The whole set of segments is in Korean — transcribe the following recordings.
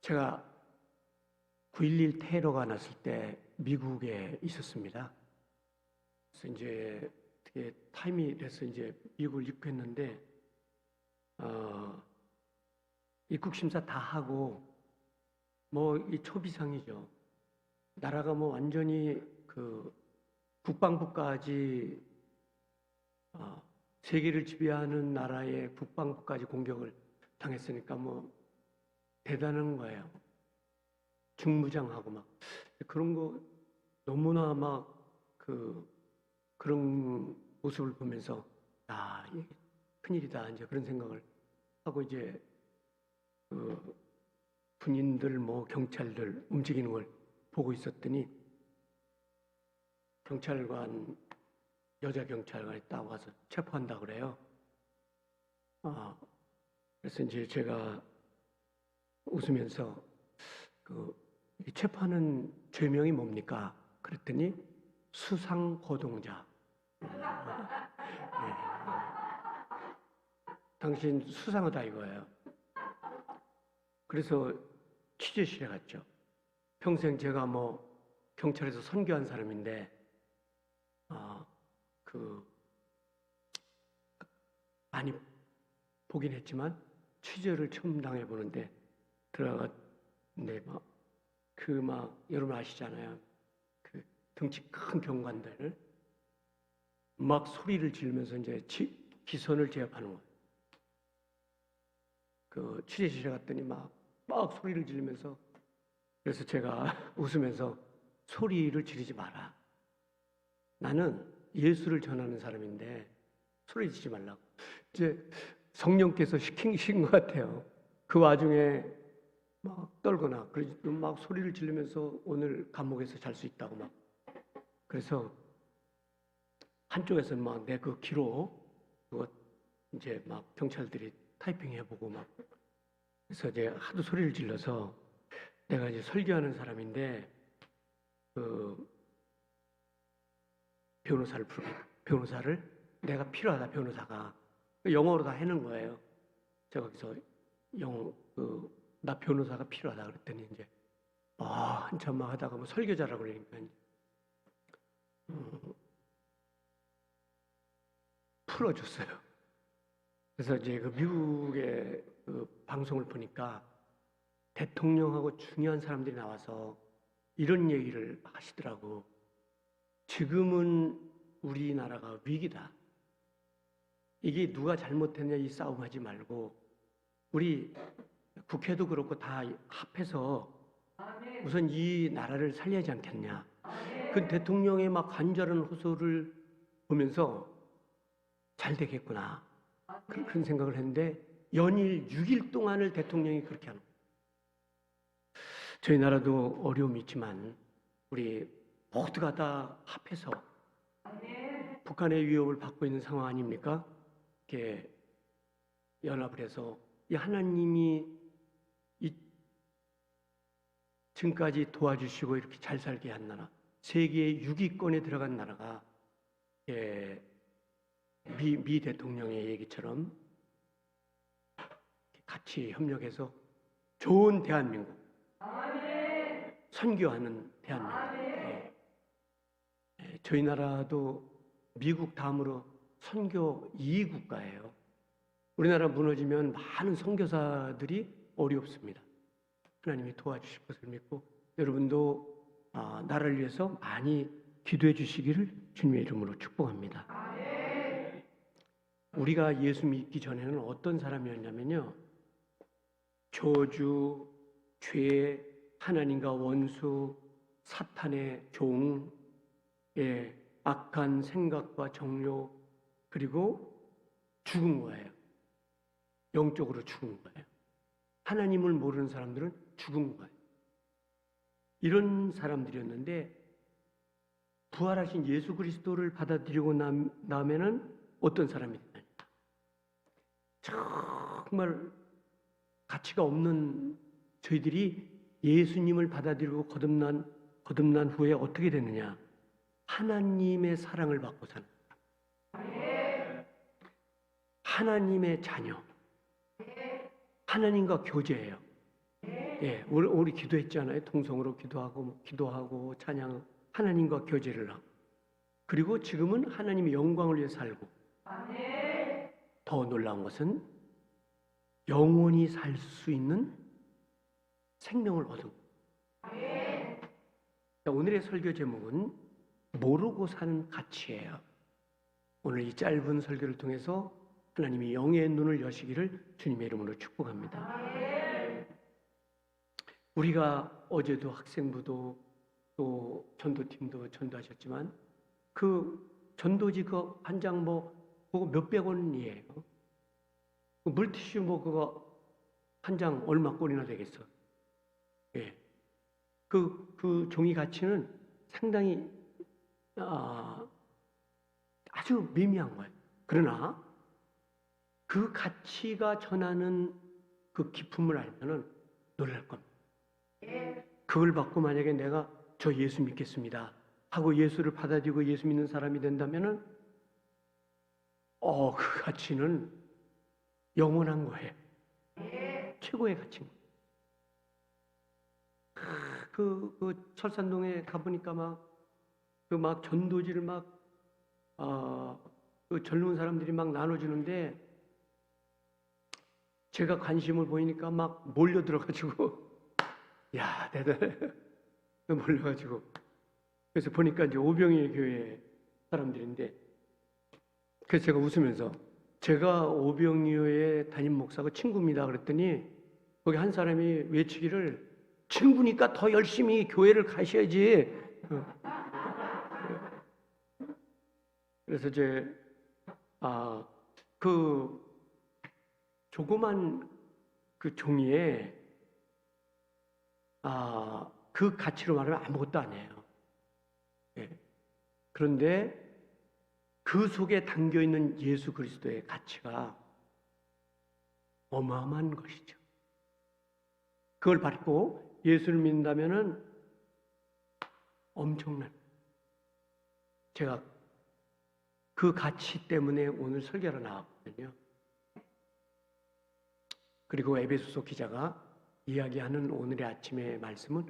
제가 9.11 테러가 났을 때 미국에 있었습니다. 그래서 이제 되게 타임이 돼서 이제 미국을 입국했는데, 입국 심사 다 하고 뭐 이 초비상이죠. 나라가 뭐 완전히 그 국방부까지 세계를 지배하는 나라의 국방부까지 공격을 당했으니까 뭐 대단한 거예요. 중무장하고 막 그런 거 너무나 막 그런 모습을 보면서 이게 큰일이다 이제 그런 생각을 하고 이제 군인들 뭐 경찰들 움직이는 걸 보고 있었더니 경찰관 여자 경찰관이 딱 와서 체포한다 그래요. 그래서 이제 제가 웃으면서 이 체포하는 죄명이 뭡니까? 그랬더니 수상호동자. 당신 수상하다 이거예요. 그래서 취재실에 갔죠. 평생 제가 뭐 경찰에서 선교한 사람인데 많이 보긴 했지만 취재를 처음 당해보는데 들어갔는데 여러분 아시잖아요. 그 등치 큰 경관들 막 소리를 지르면서 이제 기선을 제압하는 거예요. 그 취재실에 갔더니 막 소리를 지르면서, 그래서 제가 웃으면서 소리를 지르지 마라. 나는 예수를 전하는 사람인데 소리 지르지 말라고. 이제 성령께서 시킨 것 같아요. 그 와중에 막 떨거나 막 소리를 지르면서 오늘 감옥에서 잘 수 있다고 막. 그래서 한쪽에서 막 내 그 기록 그거 이제 막 경찰들이 타이핑 해보고 막. 그래서 이제 하도 소리를 질러서 내가 이제 설교하는 사람인데 변호사를 내가 필요하다. 변호사가 영어로 다 해놓은 거예요. 제가 거기서 나 변호사가 필요하다 그랬더니 이제 한참 막 하다가 뭐 설교자라고 그러니까 풀어줬어요. 그래서 이제 그 미국의 그 방송을 보니까 대통령하고 중요한 사람들이 나와서 이런 얘기를 하시더라고. 지금은 우리나라가 위기다. 이게 누가 잘못했냐 이 싸움하지 말고 우리 국회도 그렇고 다 합해서 우선 이 나라를 살려야 하지 않겠냐. 그 대통령의 막 간절한 호소를 보면서 잘 되겠구나. 그런 생각을 했는데 연일 6일 동안을 대통령이 그렇게 하는 거예요. 저희 나라도 어려움이 있지만 우리 모두가 다 합해서 북한의 위협을 받고 있는 상황 아닙니까? 이렇게 연합을 해서 이 하나님이 지금까지 도와주시고 이렇게 잘 살게 한 나라, 세계의 6위권에 들어간 나라가 미 대통령의 얘기처럼 같이 협력해서 좋은 대한민국, 선교하는 대한민국. 저희 나라도 미국 다음으로 선교 2위 국가예요. 우리나라 무너지면 많은 선교사들이 어렵습니다. 하나님이 도와주실 것을 믿고 여러분도 나라를 위해서 많이 기도해 주시기를 주님의 이름으로 축복합니다. 우리가 예수 믿기 전에는 어떤 사람이었냐면요, 저주, 죄, 하나님과 원수, 사탄의 종, 악한 생각과 정욕, 그리고 죽은 거예요. 영적으로 죽은 거예요. 하나님을 모르는 사람들은 죽은 거예요. 이런 사람들이었는데 부활하신 예수 그리스도를 받아들이고 나면은 어떤 사람이 되냐? 정말 가치가 없는 저희들이 예수님을 받아들이고 거듭난 후에 어떻게 되느냐? 하나님의 사랑을 받고 사는 거예요. 하나님의 자녀, 하나님과 교제해요. 예, 우리 기도했잖아요. 통성으로 기도하고 찬양, 하나님과 교제를 하고. 그리고 지금은 하나님의 영광을 위해 살고. 더 놀라운 것은 영원히 살 수 있는 생명을 얻은. 오늘의 설교 제목은 모르고 사는 가치예요. 오늘 이 짧은 설교를 통해서 하나님이 영의 눈을 여시기를 주님의 이름으로 축복합니다. 우리가 어제도 학생부도 또 전도팀도 전도하셨지만 그 전도지 그 한 장 그거 몇백 원이에요. 그 물티슈 그거 한 장 얼마 꼴이나 되겠어. 예. 그 종이 가치는 상당히 아주 미미한 거예요. 그러나 그 가치가 전하는 그 기품을 알면은 놀랄 겁니다. 그걸 받고 만약에 내가 저 예수 믿겠습니다 하고 예수를 받아들이고 예수 믿는 사람이 된다면은 그 가치는 영원한 거예요. 최고의 가치입니다. 그 철산동에 가보니까 막 전도지를 그 젊은 사람들이 막 나눠주는데 제가 관심을 보이니까 막 몰려들어가지고 야, 대단해. 몰려가지고 그래서 보니까 이제 오병이의 교회 사람들인데 그래서 제가 웃으면서 제가 오병이의 담임 목사가 친구입니다 그랬더니 거기 한 사람이 외치기를 친구니까 더 열심히 교회를 가셔야지. 그래서 이제 그 조그만 그 종이에 그 가치로 말하면 아무것도 아니에요. 예. 그런데 그 속에 담겨 있는 예수 그리스도의 가치가 어마어마한 것이죠. 그걸 받고 예수를 믿는다면은 엄청난. 제가 그 가치 때문에 오늘 설교를 나왔거든요. 그리고 에베소서 기자가 이야기하는 오늘의 아침의 말씀은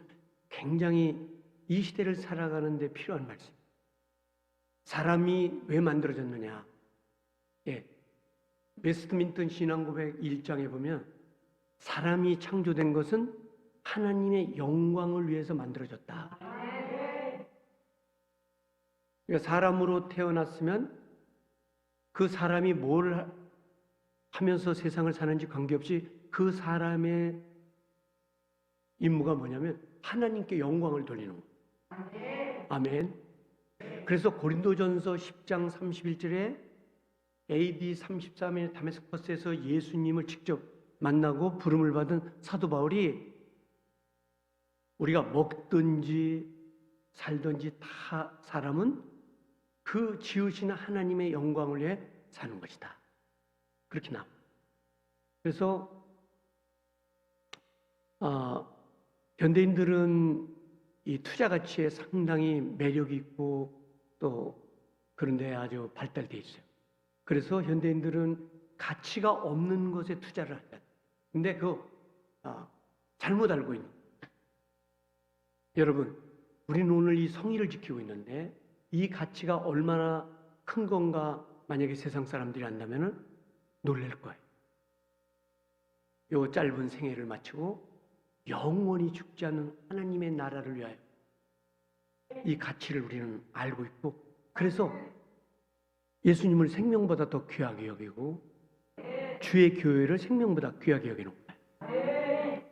굉장히 이 시대를 살아가는 데 필요한 말씀. 사람이 왜 만들어졌느냐? 예. 웨스트민스터 신앙고백 1장에 보면 사람이 창조된 것은 하나님의 영광을 위해서 만들어졌다. 그러니까 사람으로 태어났으면 그 사람이 뭘 하면서 세상을 사는지 관계없이 그 사람의 임무가 뭐냐면 하나님께 영광을 돌리는 거예요. 아멘. 그래서 고린도전서 10장 31절에 AD 33년 다메스커스에서 예수님을 직접 만나고 부름을 받은 사도 바울이 우리가 먹든지 살든지 다 사람은 그 지으시는 하나님의 영광을 위해 사는 것이다. 그렇게 나옵니다. 그래서 현대인들은 이 투자 가치에 상당히 매력이 있고 또 그런데 아주 발달돼 있어요. 그래서 현대인들은 가치가 없는 것에 투자를 한다. 근데 잘못 알고 있는. 여러분, 우리는 오늘 이 성의를 지키고 있는데 이 가치가 얼마나 큰 건가 만약에 세상 사람들이 안다면은 놀랄 거예요. 요 짧은 생애를 마치고 영원히 죽지 않는 하나님의 나라를 위하여 이 가치를 우리는 알고 있고 그래서 예수님을 생명보다 더 귀하게 여기고 주의 교회를 생명보다 귀하게 여기는 거예요.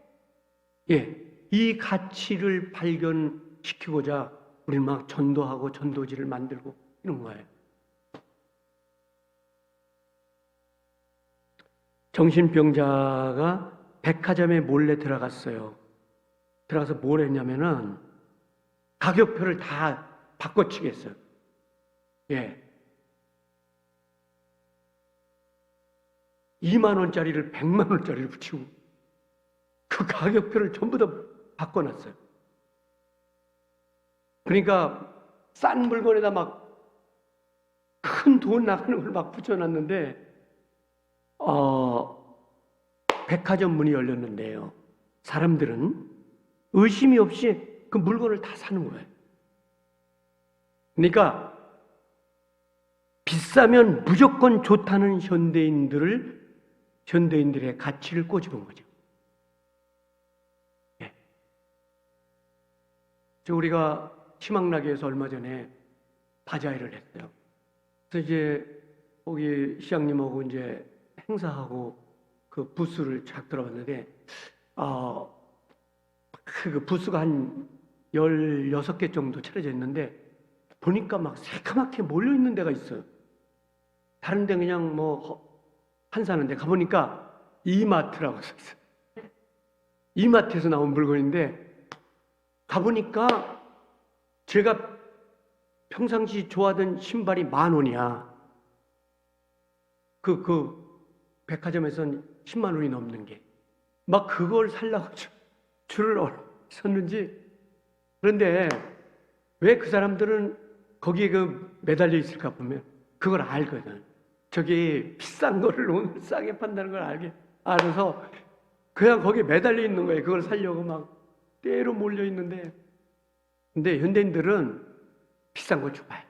예, 이 가치를 발견시키고자 우리는 막 전도하고 전도지를 만들고 이런 거예요. 정신병자가 백화점에 몰래 들어갔어요. 들어가서 뭘 했냐면은 가격표를 다 바꿔치겠어요. 예. 2만 원짜리를 100만 원짜리를 붙이고 그 가격표를 전부 다 바꿔놨어요. 그러니까 싼 물건에다 막 큰 돈 나가는 걸 막 붙여놨는데 백화점 문이 열렸는데요. 사람들은 의심이 없이 그 물건을 다 사는 거예요. 그러니까 비싸면 무조건 좋다는 현대인들의 가치를 꼬집은 거죠. 네. 우리가 희망나게에서 얼마 전에 바자회를 했어요. 그래서 이제 거기 시장님하고 이제 행사하고 그 부스를 쫙 들어봤는데, 그 부스가 한 16개 정도 차려져 있는데, 보니까 막 새카맣게 몰려있는 데가 있어요. 다른 데 그냥 뭐 한사는데 가보니까 이마트라고 써있어요. 이마트에서 나온 물건인데, 가보니까 제가 평상시 좋아하던 신발이 10,000원이야. 그 백화점에선 10만 원이 넘는 게. 막 그걸 살려고 줄을 섰는지. 그런데 왜 그 사람들은 거기에 매달려 있을까 보면 그걸 알거든. 저게 비싼 거를 오늘 싸게 판다는 걸 알아서 그냥 거기에 매달려 있는 거예요. 그걸 살려고 막 때로 몰려 있는데. 근데 현대인들은 비싼 거 좋아해.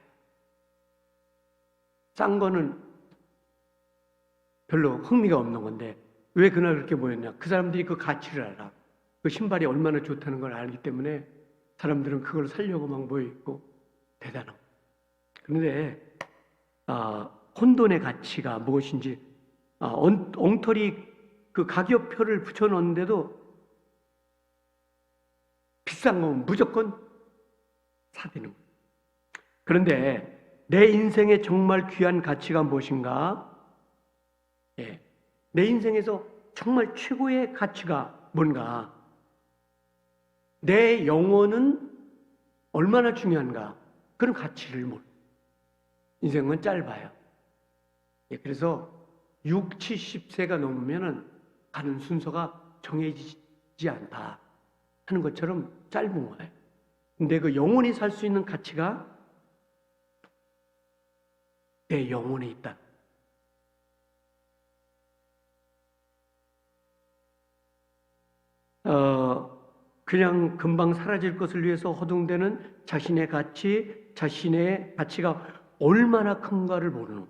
싼 거는 별로 흥미가 없는 건데 왜 그날 그렇게 모였냐? 그 사람들이 그 가치를 알아. 그 신발이 얼마나 좋다는 걸 알기 때문에 사람들은 그걸 살려고 막 모여있고 대단하고. 그런데 혼돈의 가치가 무엇인지 엉터리 그 가격표를 붙여놓는데도 비싼 건 무조건 사대는 거예요. 그런데 내 인생에 정말 귀한 가치가 무엇인가? 내 인생에서 정말 최고의 가치가 뭔가? 내 영혼은 얼마나 중요한가? 그런 가치를 모르. 인생은 짧아요. 그래서 60, 70세가 넘으면은 가는 순서가 정해지지 않다 하는 것처럼 짧은 거예요. 근데 그 영혼이 살 수 있는 가치가 내 영혼에 있다. 그냥 금방 사라질 것을 위해서 허둥대는 자신의 가치가 얼마나 큰가를 모르는.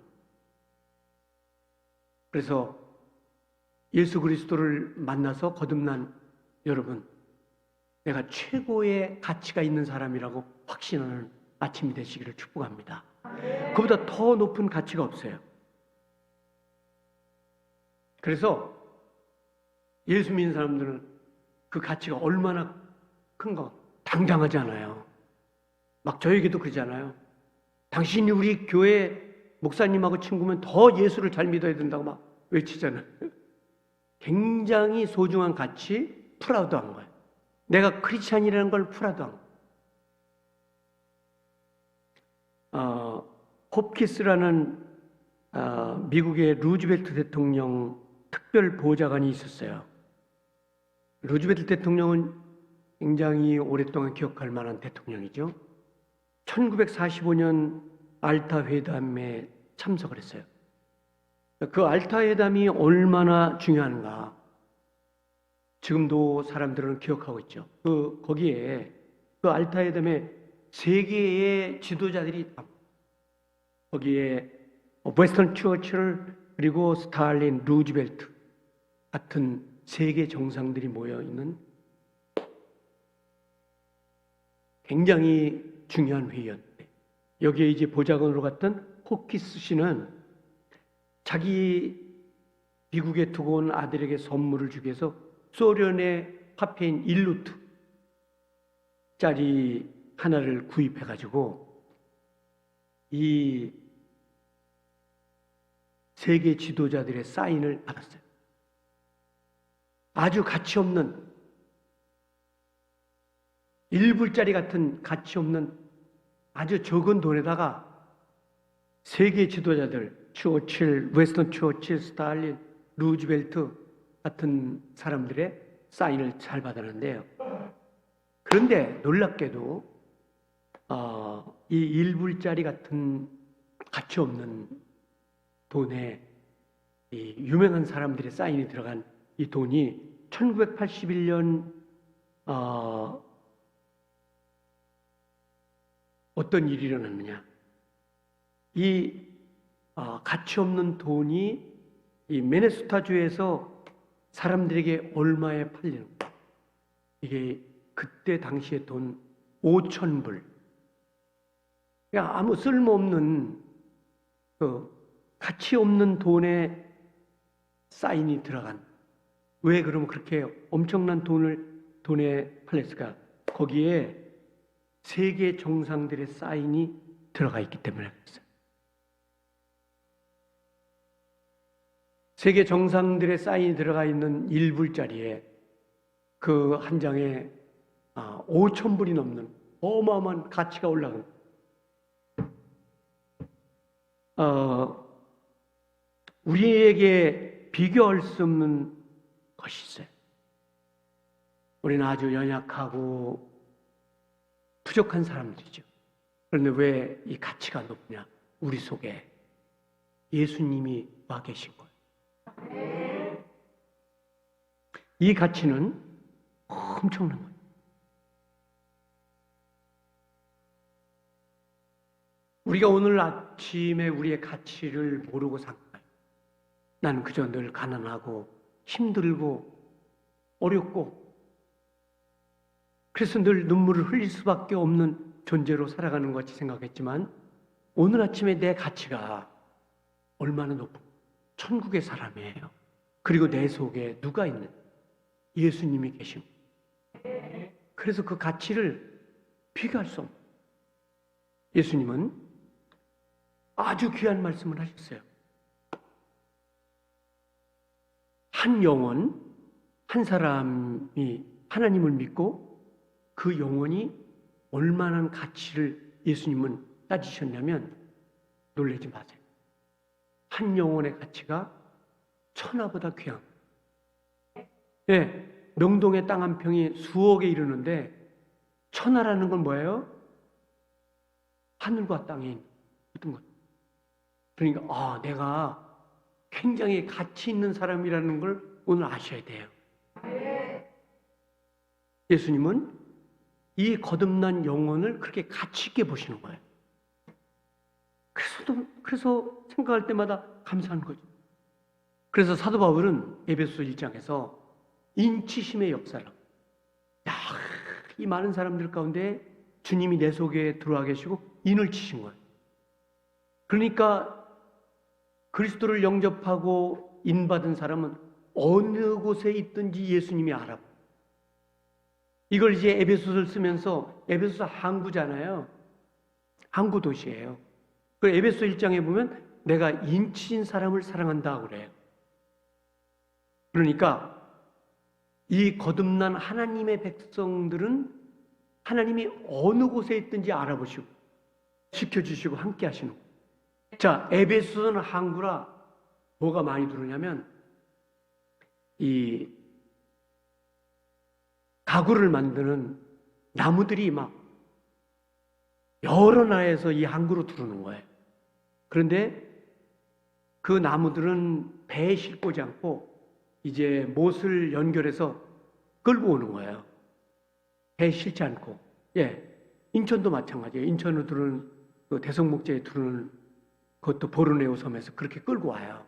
그래서 예수 그리스도를 만나서 거듭난 여러분, 내가 최고의 가치가 있는 사람이라고 확신하는 아침이 되시기를 축복합니다. 그보다 더 높은 가치가 없어요. 그래서 예수 믿는 사람들은 그 가치가 얼마나 큰가 당당하지 않아요. 막 저에게도 그러잖아요. 당신이 우리 교회 목사님하고 친구면 더 예수를 잘 믿어야 된다고 막 외치잖아요. 굉장히 소중한 가치, 프라우드한 거예요. 내가 크리스찬이라는 걸 프라우드한 거예요. 홉키스라는 미국의 루즈벨트 대통령 특별 보좌관이 있었어요. 루즈벨트 대통령은 굉장히 오랫동안 기억할 만한 대통령이죠. 1945년 알타 회담에 참석을 했어요. 그 알타 회담이 얼마나 중요한가 지금도 사람들은 기억하고 있죠. 거기에 그 알타 회담에 세계의 지도자들이 거기에 웨스턴 처칠 그리고 스탈린, 루즈벨트 같은 세계 정상들이 모여 있는 굉장히 중요한 회의였는데 여기에 이제 보좌관으로 갔던 호키스 씨는 자기 미국에 두고 온 아들에게 선물을 주기 위해서 소련의 화폐인 1루트짜리 하나를 구입해가지고 이 세계 지도자들의 사인을 받았어요. 아주 가치 없는 1불짜리 같은 가치 없는 아주 적은 돈에다가 세계 지도자들 처칠, 웨스턴 처칠, 스탈린, 루즈벨트 같은 사람들의 사인을 잘 받았는데요. 그런데 놀랍게도 이 1불짜리 같은 가치 없는 돈에 이 유명한 사람들의 사인이 들어간 이 돈이 1981년 어떤 일이 일어났느냐? 이 가치 없는 돈이 이 미네소타주에서 사람들에게 얼마에 팔리는 거예요? 이게 그때 당시의 돈 5,000불. 그냥 아무 쓸모없는 가치 없는 돈에 사인이 들어간. 왜 그러면 그렇게 엄청난 돈에 팔렸을까? 거기에 세계 정상들의 사인이 들어가 있기 때문에 그랬어요. 세계 정상들의 사인이 들어가 있는 1불짜리에 그 한 장에 5,000불이 넘는 어마어마한 가치가 올라간 우리에게 비교할 수 없는 것이 있어요. 우리는 아주 연약하고 부족한 사람들이죠. 그런데 왜 이 가치가 높냐? 우리 속에 예수님이 와 계신 거예요. 이 가치는 엄청난 거예요. 우리가 오늘 아침에 우리의 가치를 모르고 산 거예요. 나는 그저 늘 가난하고 힘들고 어렵고 그래서 늘 눈물을 흘릴 수밖에 없는 존재로 살아가는 것 같이 생각했지만 오늘 아침에 내 가치가 얼마나 높은 천국의 사람이에요. 그리고 내 속에 누가 있는 예수님이 계십니다. 그래서 그 가치를 비교할 수 없는 예수님은 아주 귀한 말씀을 하셨어요. 한 영혼, 한 사람이 하나님을 믿고 그 영혼이 얼마나 가치를 예수님은 따지셨냐면 놀라지 마세요. 한 영혼의 가치가 천하보다 귀한. 네, 명동의 땅 한 평이 수억에 이르는데 천하라는 건 뭐예요? 하늘과 땅에 있는 것. 그러니까 내가 굉장히 가치 있는 사람이라는 걸 오늘 아셔야 돼요. 예수님은 이 거듭난 영혼을 그렇게 가치 있게 보시는 거예요. 그래서 생각할 때마다 감사한 거죠. 그래서 사도 바울은 에베소 1장에서 인치심의 역사를 이 많은 사람들 가운데 주님이 내 속에 들어와 계시고 인을 치신 거예요. 그러니까 그리스도를 영접하고 인받은 사람은 어느 곳에 있든지 예수님이 알아. 이걸 이제 에베소서를 쓰면서 에베소서 항구잖아요. 항구 도시예요. 그 에베소 1장에 보면 내가 인치인 사람을 사랑한다 그래요. 그러니까 이 거듭난 하나님의 백성들은 하나님이 어느 곳에 있든지 알아보시고 지켜주시고 함께 하시는 거예요. 자, 에베소는 항구라 뭐가 많이 들어오냐면 이 가구를 만드는 나무들이 막 여러 나라에서 이 항구로 들어오는 거예요. 그런데 그 나무들은 배에 싣고 오지 않고 이제 못을 연결해서 끌고 오는 거예요. 배에 실지 않고. 인천도 마찬가지예요. 인천으로 들어오는 그 대성목재에 들어오는 그것도 보르네오 섬에서 그렇게 끌고 와요.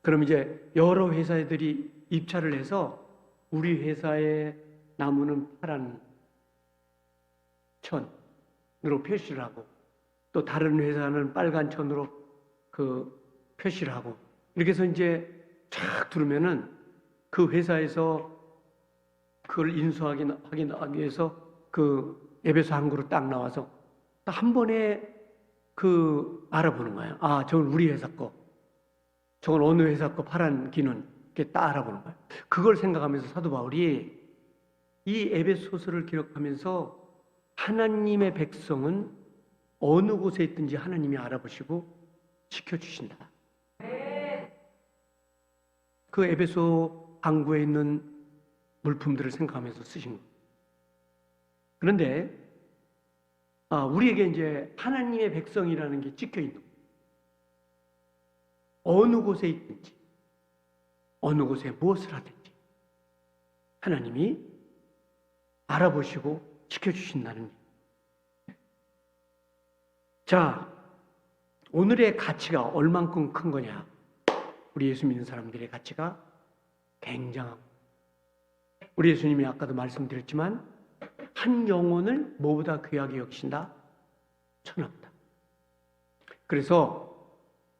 그럼 이제 여러 회사들이 입찰을 해서 우리 회사의 나무는 파란 천으로 표시를 하고 또 다른 회사는 빨간 천으로 그 표시를 하고 이렇게 해서 이제 쫙 들으면은 그 회사에서 그걸 확인하기 위해서 그 에베소 항구로 딱 나와서 딱 한 번에 그 알아보는 거예요. 저건 우리 회사 거. 저건 어느 회사 거 파란 기는 이렇게 딱 알아보는 거예요. 그걸 생각하면서 사도 바울이 이 에베소서를 기록하면서 하나님의 백성은 어느 곳에 있든지 하나님이 알아보시고 지켜주신다. 그 에베소 항구에 있는 물품들을 생각하면서 쓰신 거예요. 그런데 우리에게 이제 하나님의 백성이라는 게 찍혀 있는 거예요. 어느 곳에 있든지 어느 곳에 무엇을 하든지 하나님이 알아보시고 지켜주신다는 일. 자, 오늘의 가치가 얼만큼 큰 거냐? 우리 예수 믿는 사람들의 가치가 굉장하고, 우리 예수님이 아까도 말씀드렸지만 한 영혼을 뭐보다 귀하게 여기신다? 천하보다. 그래서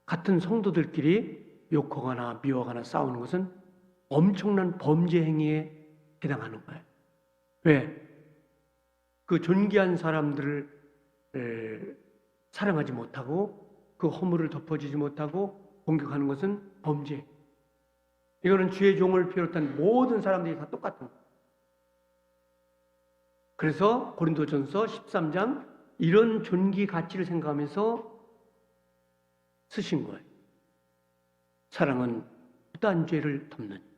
같은 성도들끼리 욕하거나 미워하거나 싸우는 것은 엄청난 범죄 행위에 해당하는 거예요. 왜? 그 존귀한 사람들을 사랑하지 못하고 그 허물을 덮어주지 못하고 공격하는 것은 범죄. 이거는 주의 종을 비롯한 모든 사람들이 다 똑같은 거예요. 그래서 고린도전서 13장 이런 존귀 가치를 생각하면서 쓰신 거예요. 사랑은 무단 죄를 덮는.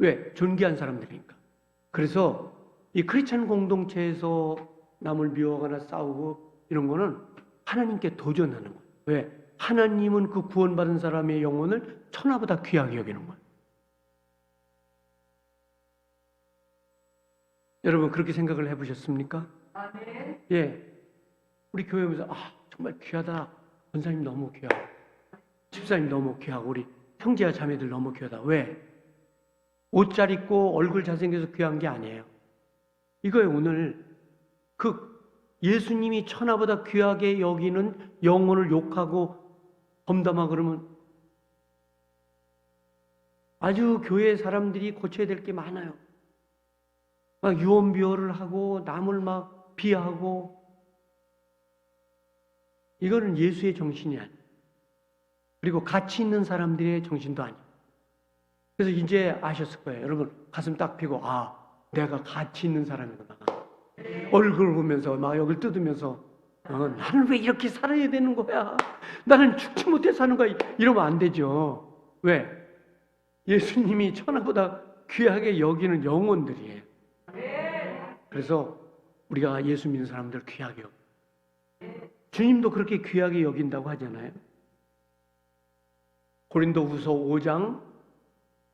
왜? 존귀한 사람들이니까. 그래서 이 크리스찬 공동체에서 남을 미워하거나 싸우고 이런 거는 하나님께 도전하는 거예요. 왜? 하나님은 그 구원받은 사람의 영혼을 천하보다 귀하게 여기는 거예요. 여러분 그렇게 생각을 해보셨습니까? 네. 예, 우리 교회에서 정말 귀하다. 권사님 너무 귀하고 집사님 너무 귀하고 우리 형제와 자매들 너무 귀하다. 왜? 옷 잘 입고 얼굴 잘생겨서 귀한 게 아니에요. 이거예요. 오늘 그 예수님이 천하보다 귀하게 여기는 영혼을 욕하고 범담하고 그러면 아주 교회 사람들이 고쳐야 될 게 많아요. 막 유언비어를 하고 남을 막 비하하고 이거는 예수의 정신이 아니에요. 그리고 가치 있는 사람들의 정신도 아니에요. 그래서 이제 아셨을 거예요. 여러분 가슴 딱 펴고 내가 가치 있는 사람이구나. 얼굴 보면서 막 여기를 뜯으면서 나는 왜 이렇게 살아야 되는 거야? 나는 죽지 못해 사는 거야. 이러면 안 되죠. 왜? 예수님이 천하보다 귀하게 여기는 영혼들이에요. 그래서 우리가 예수 믿는 사람들 귀하게 여겨. 주님도 그렇게 귀하게 여긴다고 하잖아요. 고린도후서 5장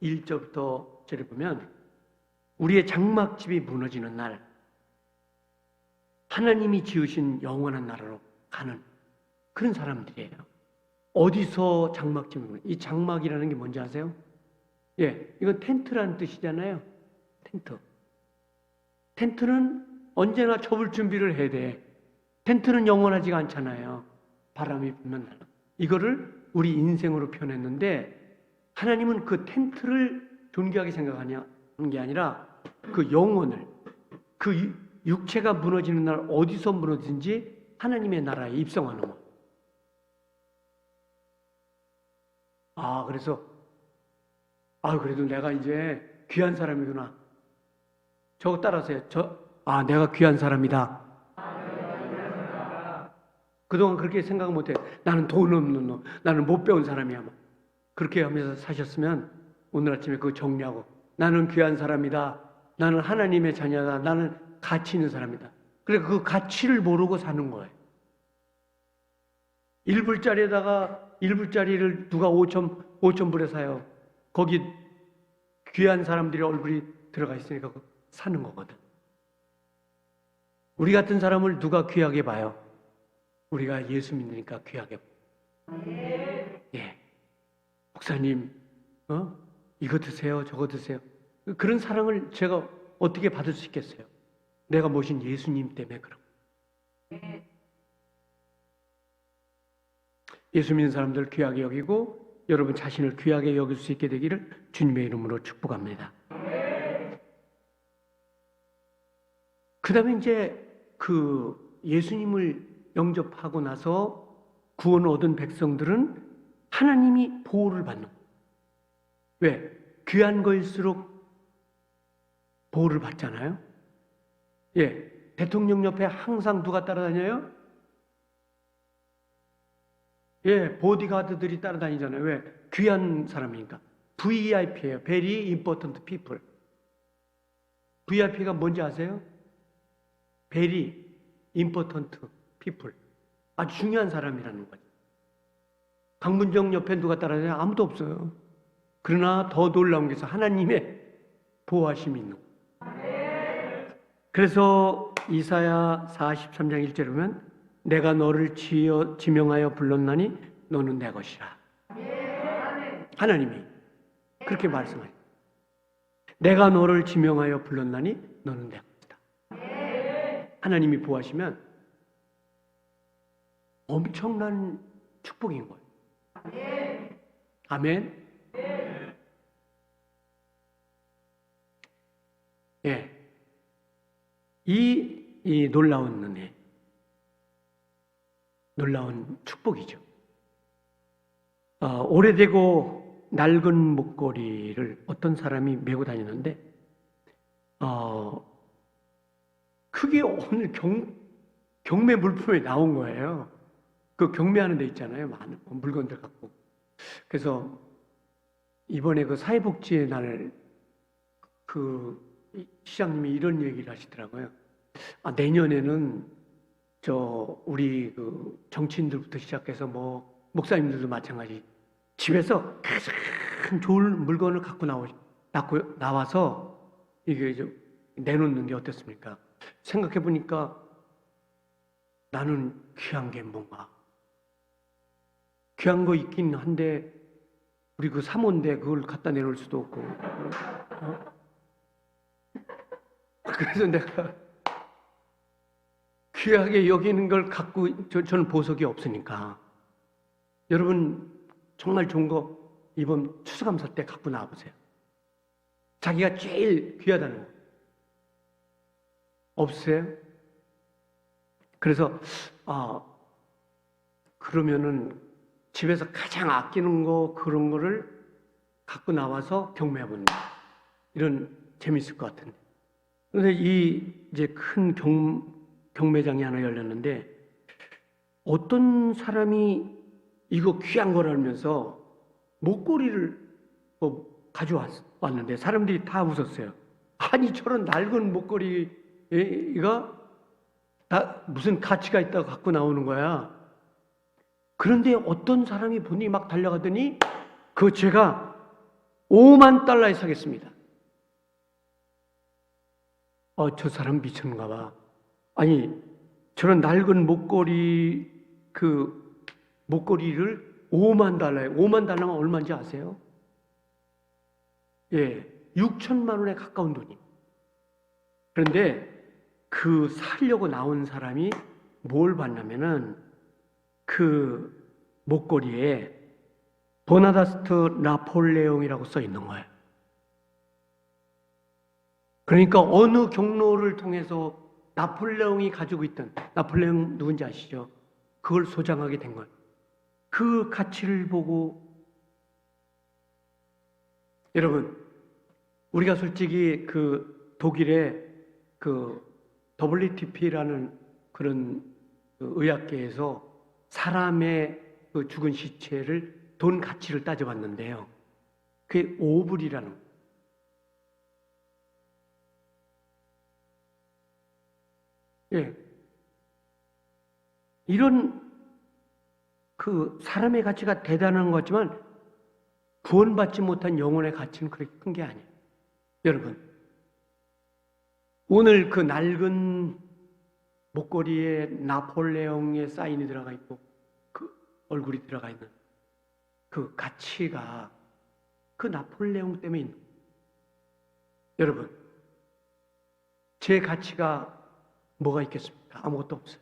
1절부터 절에 보면 우리의 장막집이 무너지는 날 하나님이 지으신 영원한 나라로 가는 그런 사람들이에요. 어디서 장막집을 이 장막이라는 게 뭔지 아세요? 예, 이건 텐트라는 뜻이잖아요. 텐트. 텐트는 언제나 접을 준비를 해야 돼. 텐트는 영원하지가 않잖아요. 바람이 불면 나는. 이거를 우리 인생으로 표현했는데 하나님은 그 텐트를 존귀하게 생각하는 게 아니라 그 영혼을, 그 육체가 무너지는 날 어디서 무너지든지 하나님의 나라에 입성하는 거. 그래서 그래도 내가 이제 귀한 사람이구나. 저거 따라서요. 내가 귀한 사람이다. 그동안 그렇게 생각 못해. 나는 돈 없는 놈, 나는 못 배운 사람이야. 그렇게 하면서 사셨으면 오늘 아침에 그거 정리하고 나는 귀한 사람이다. 나는 하나님의 자녀다. 나는 가치 있는 사람이다. 그러니까 그 가치를 모르고 사는 거예요. 1불짜리를 누가 5천 불에 사요. 거기 귀한 사람들의 얼굴이 들어가 있으니까 사는 거거든. 우리 같은 사람을 누가 귀하게 봐요? 우리가 예수 믿으니까 귀하게 봐요. 예. 목사님, 이거 드세요, 저거 드세요. 그런 사랑을 제가 어떻게 받을 수 있겠어요? 내가 모신 예수님 때문에 그런. 예수 믿는 사람들 귀하게 여기고 여러분 자신을 귀하게 여길 수 있게 되기를 주님의 이름으로 축복합니다. 그 다음에 이제 그 예수님을 영접하고 나서 구원을 얻은 백성들은 하나님이 보호를 받는 거예요. 왜? 귀한 거일수록 보호를 받잖아요. 예, 대통령 옆에 항상 누가 따라다녀요? 예, 보디가드들이 따라다니잖아요. 왜? 귀한 사람이니까. VIP예요. Very important people. VIP가 뭔지 아세요? Very important people. 아주 중요한 사람이라는 거죠. 강문정 옆에 누가 따라다녀요? 아무도 없어요. 그러나 더 놀라운 게 있어요. 하나님의 보호하심이 있는 거예요. 그래서 이사야 43장 1절에 보면 내가 너를 지명하여 불렀나니 너는 내 것이라. 하나님이 그렇게 말씀하세요. 내가 너를 지명하여 불렀나니 너는 내 것이다. 하나님이 보호하시면 엄청난 축복인 거예요. 아멘. 예. 이 놀라운 은혜, 놀라운 축복이죠. 오래되고 낡은 목걸이를 어떤 사람이 메고 다니는데, 그게 오늘 경매 물품에 나온 거예요. 그 경매하는 데 있잖아요. 많은 물건들 갖고. 그래서 이번에 그 사회복지의 날, 시장님이 이런 얘기를 하시더라고요. 내년에는 우리 정치인들부터 시작해서 목사님들도 마찬가지. 집에서 가장 좋은 물건을 갖고 나와서 이게 내놓는 게 어떻습니까? 생각해 보니까 나는 귀한 게 뭔가? 귀한 거 있긴 한데 우리 그 사모인데 그걸 갖다 내놓을 수도 없고. 그래서 내가 귀하게 여기는 걸 갖고 저는 보석이 없으니까 여러분 정말 좋은 거 이번 추수감사 때 갖고 나와보세요. 자기가 제일 귀하다는 거 없으세요? 그래서 그러면은 집에서 가장 아끼는 거 그런 거를 갖고 나와서 경매해보는 거예요. 이런 재밌을 것 같은데. 그런데 이제 큰 경매장이 하나 열렸는데 어떤 사람이 이거 귀한 거라면서 목걸이를 가져왔는데 사람들이 다 웃었어요. 아니 저런 낡은 목걸이가 무슨 가치가 있다고 갖고 나오는 거야. 그런데 어떤 사람이 분이 막 달려가더니 제가 5만 달러에 사겠습니다. 저 사람 미쳤는가 봐. 아니 저런 낡은 목걸이를 5만 달러에, 5만 달러가 얼마인지 아세요? 예, 6천만 원에 가까운 돈이. 그런데 사려고 나온 사람이 뭘 봤냐면은 목걸이에 보나다스트 나폴레옹이라고 써 있는 거예요. 그러니까 어느 경로를 통해서 나폴레옹이 가지고 있던, 나폴레옹 누군지 아시죠? 그걸 소장하게 된 거예요. 그 가치를 보고 여러분 우리가 솔직히 독일의 WTP라는 그런 의학계에서 사람의 죽은 시체를 돈 가치를 따져봤는데요. 그게 5불이라는 거예요. 예. 이런 사람의 가치가 대단한 것 같지만 구원받지 못한 영혼의 가치는 그렇게 큰 게 아니에요. 여러분, 오늘 낡은 목걸이에 나폴레옹의 사인이 들어가 있고 얼굴이 들어가 있는 가치가 나폴레옹 때문에 있는 거예요. 여러분, 제 가치가 뭐가 있겠습니까? 아무것도 없어요.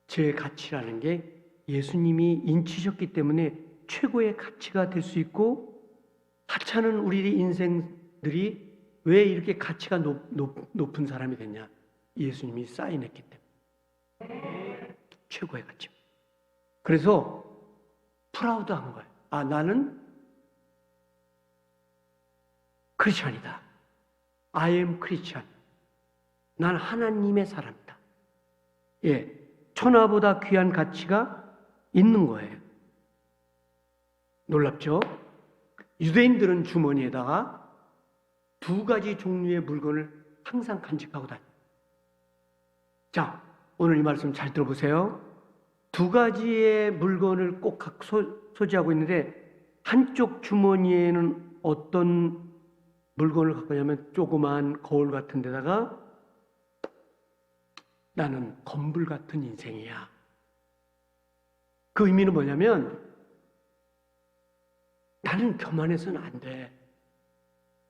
제 가치라는 게 예수님이 인치셨기 때문에 최고의 가치가 될 수 있고, 하찮은 우리 인생들이 왜 이렇게 가치가 높은 사람이 됐냐? 예수님이 사인했기 때문에 최고의 가치. 그래서 프라우드한 거예요. 나는 크리스찬이다. I am 크리스찬. 난 하나님의 사람이다. 예, 천하보다 귀한 가치가 있는 거예요. 놀랍죠? 유대인들은 주머니에다가 2가지 종류의 물건을 항상 간직하고 다녀요. 자, 오늘 이 말씀 잘 들어보세요. 2가지의 물건을 꼭 소지하고 있는데 한쪽 주머니에는 어떤 물건을 갖고 가냐면 조그만 거울 같은 데다가 나는 건불 같은 인생이야. 그 의미는 뭐냐면 나는 교만해서는 안 돼.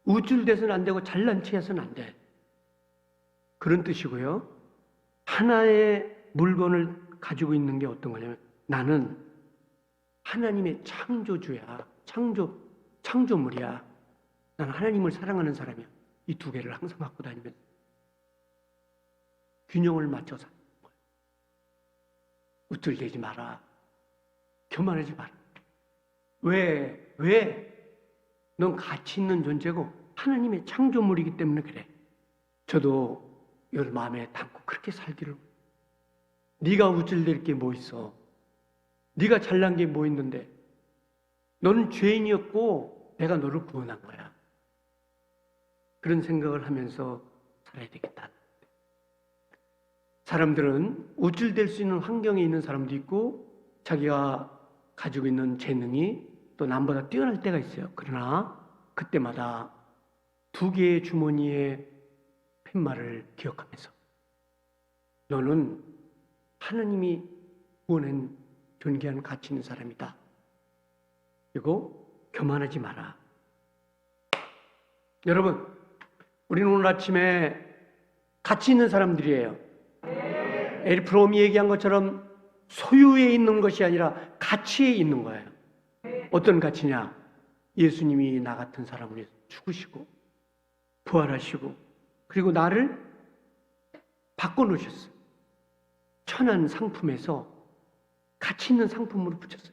우쭐대서는 안 되고 잘난 체해서는 안 돼. 그런 뜻이고요. 하나의 물건을 가지고 있는 게 어떤 거냐면 나는 하나님의 창조주야. 창조물이야. 나는 하나님을 사랑하는 사람이야. 이 두 개를 항상 갖고 다니면 균형을 맞춰서 우쭐대지 마라. 교만하지 마라. 왜? 넌 가치 있는 존재고 하나님의 창조물이기 때문에 그래. 저도 이걸 마음에 담고 그렇게 살기를. 네가 우쭐댈 게 뭐 있어? 네가 잘난 게 뭐 있는데? 너는 죄인이었고 내가 너를 구원한 거야. 그런 생각을 하면서 살아야 되겠다. 사람들은 우쭐댈 수 있는 환경에 있는 사람도 있고 자기가 가지고 있는 재능이 또 남보다 뛰어날 때가 있어요. 그러나 그때마다 두 개의 주머니의 팻말을 기억하면서 너는 하나님이 구원한 존귀한 가치 있는 사람이다. 그리고 교만하지 마라. 여러분, 우리는 오늘 아침에 가치 있는 사람들이에요. 에릭 프롬이 얘기한 것처럼 소유에 있는 것이 아니라 가치에 있는 거예요. 어떤 가치냐? 예수님이 나 같은 사람을 위해서 죽으시고 부활하시고 그리고 나를 바꿔놓으셨어요. 천한 상품에서 가치 있는 상품으로 붙였어요.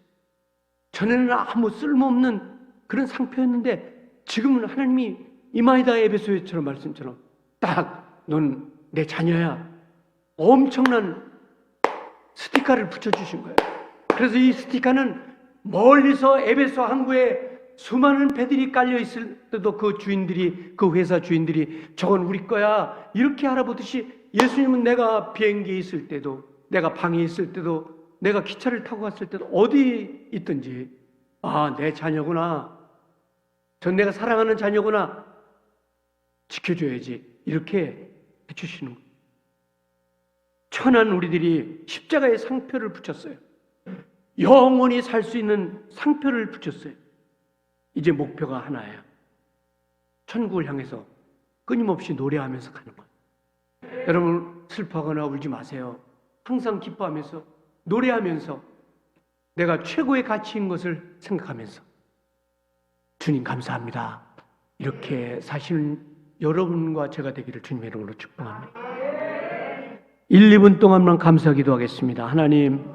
전에는 아무 쓸모없는 그런 상표였는데 지금은 하나님이 이마이다 에베소서처럼 말씀처럼 딱 넌 내 자녀야. 엄청난 스티커를 붙여주신 거예요. 그래서 이 스티커는 멀리서 에베소 항구에 수많은 배들이 깔려 있을 때도 그 주인들이, 그 회사 주인들이 저건 우리 거야 이렇게 알아보듯이 예수님은 내가 비행기에 있을 때도, 내가 방에 있을 때도, 내가 기차를 타고 갔을 때도 어디 있든지 아, 내 자녀구나, 전 내가 사랑하는 자녀구나, 지켜줘야지 이렇게 해주시는 거예요. 천한 우리들이 십자가의 상표를 붙였어요. 영원히 살 수 있는 상표를 붙였어요. 이제 목표가 하나예요. 천국을 향해서 끊임없이 노래하면서 가는 거예요. 여러분 슬퍼하거나 울지 마세요. 항상 기뻐하면서 노래하면서 내가 최고의 가치인 것을 생각하면서 주님 감사합니다. 이렇게 사시는 여러분과 제가 되기를 주님의 이름으로 축복합니다. 1, 2분 동안만 감사 기도하겠습니다. 하나님,